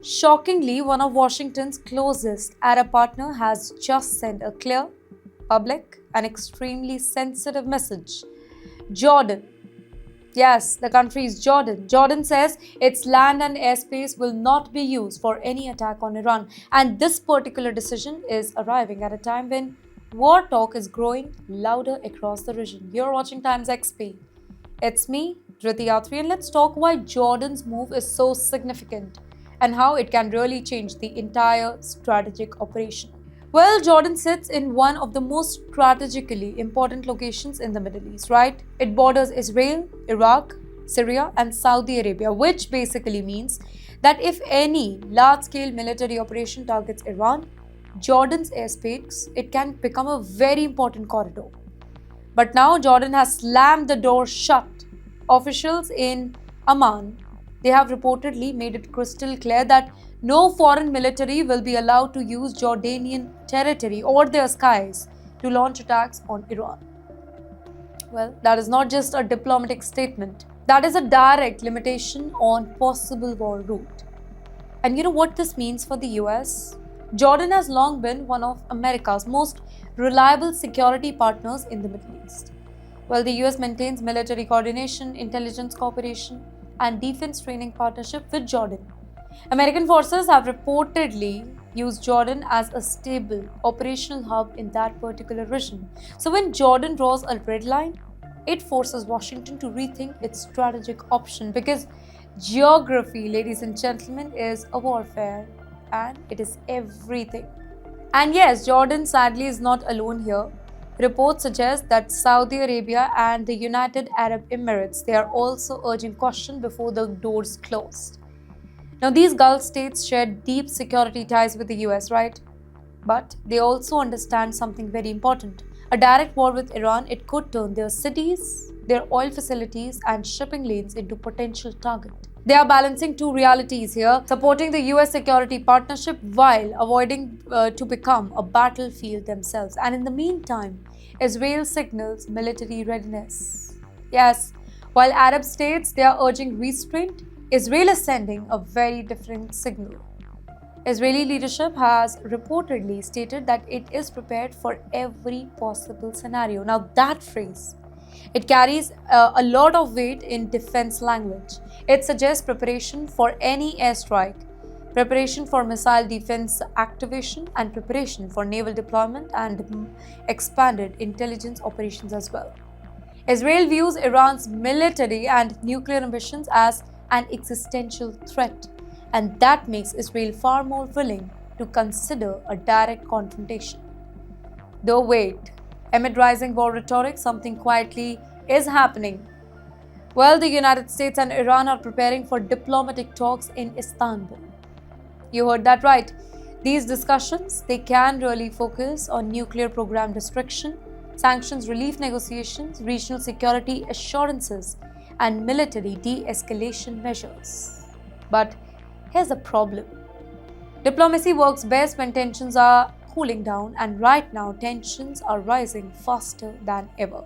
Shockingly, one of Washington's closest Arab partner has just sent a clear, public, and extremely sensitive message. Jordan. Yes, the country is Jordan. Jordan says its land and airspace will not be used for any attack on Iran. And this particular decision is arriving at a time when war talk is growing louder across the region. You're watching Times XP. It's me, Dhriti Yatri, and let's talk why Jordan's move is so significant and how it can really change the entire strategic operation. Well, Jordan sits in one of the most strategically important locations in the Middle East, right? It borders Israel, Iraq, Syria, and Saudi Arabia, which basically means that if any large-scale military operation targets Iran, Jordan's airspace, it can become a very important corridor. But now Jordan has slammed the door shut. Officials in Amman, they have reportedly made it crystal clear that no foreign military will be allowed to use Jordanian territory or their skies to launch attacks on Iran. Well, that is not just a diplomatic statement. That is a direct limitation on possible war route. And you know what this means for the US? Jordan has long been one of America's most reliable security partners in the Middle East. Well, the US maintains military coordination, intelligence cooperation, and defense training partnership with Jordan. American forces have reportedly used Jordan as a stable operational hub in that particular region. So when Jordan draws a red line, it forces Washington to rethink its strategic option because geography, ladies and gentlemen, is a warfare and it is everything. And yes, Jordan sadly is not alone here. Reports suggest that Saudi Arabia and the United Arab Emirates, they are also urging caution before the doors closed. Now, these Gulf states share deep security ties with the US, right? But they also understand something very important. A direct war with Iran, it could turn their cities, their oil facilities, and shipping lanes into potential target. They are balancing two realities here, supporting the US security partnership while avoiding to become a battlefield themselves. And in the meantime, Israel signals military readiness. Yes, while Arab states they are urging restraint, Israel is sending a very different signal. Israeli leadership has reportedly stated that it is prepared for every possible scenario. Now, that phrase, it carries a lot of weight in defense language. It suggests preparation for any airstrike, preparation for missile defense activation, and preparation for naval deployment and expanded intelligence operations as well. Israel views Iran's military and nuclear ambitions as an existential threat, and that makes Israel far more willing to consider a direct confrontation. Though wait, amid rising war rhetoric, something quietly is happening. Well, the United States and Iran are preparing for diplomatic talks in Istanbul. You heard that right. These discussions, they can really focus on nuclear program restriction, sanctions relief negotiations, regional security assurances, and military de-escalation measures. But here's the problem. Diplomacy works best when tensions are cooling down, and right now tensions are rising faster than ever.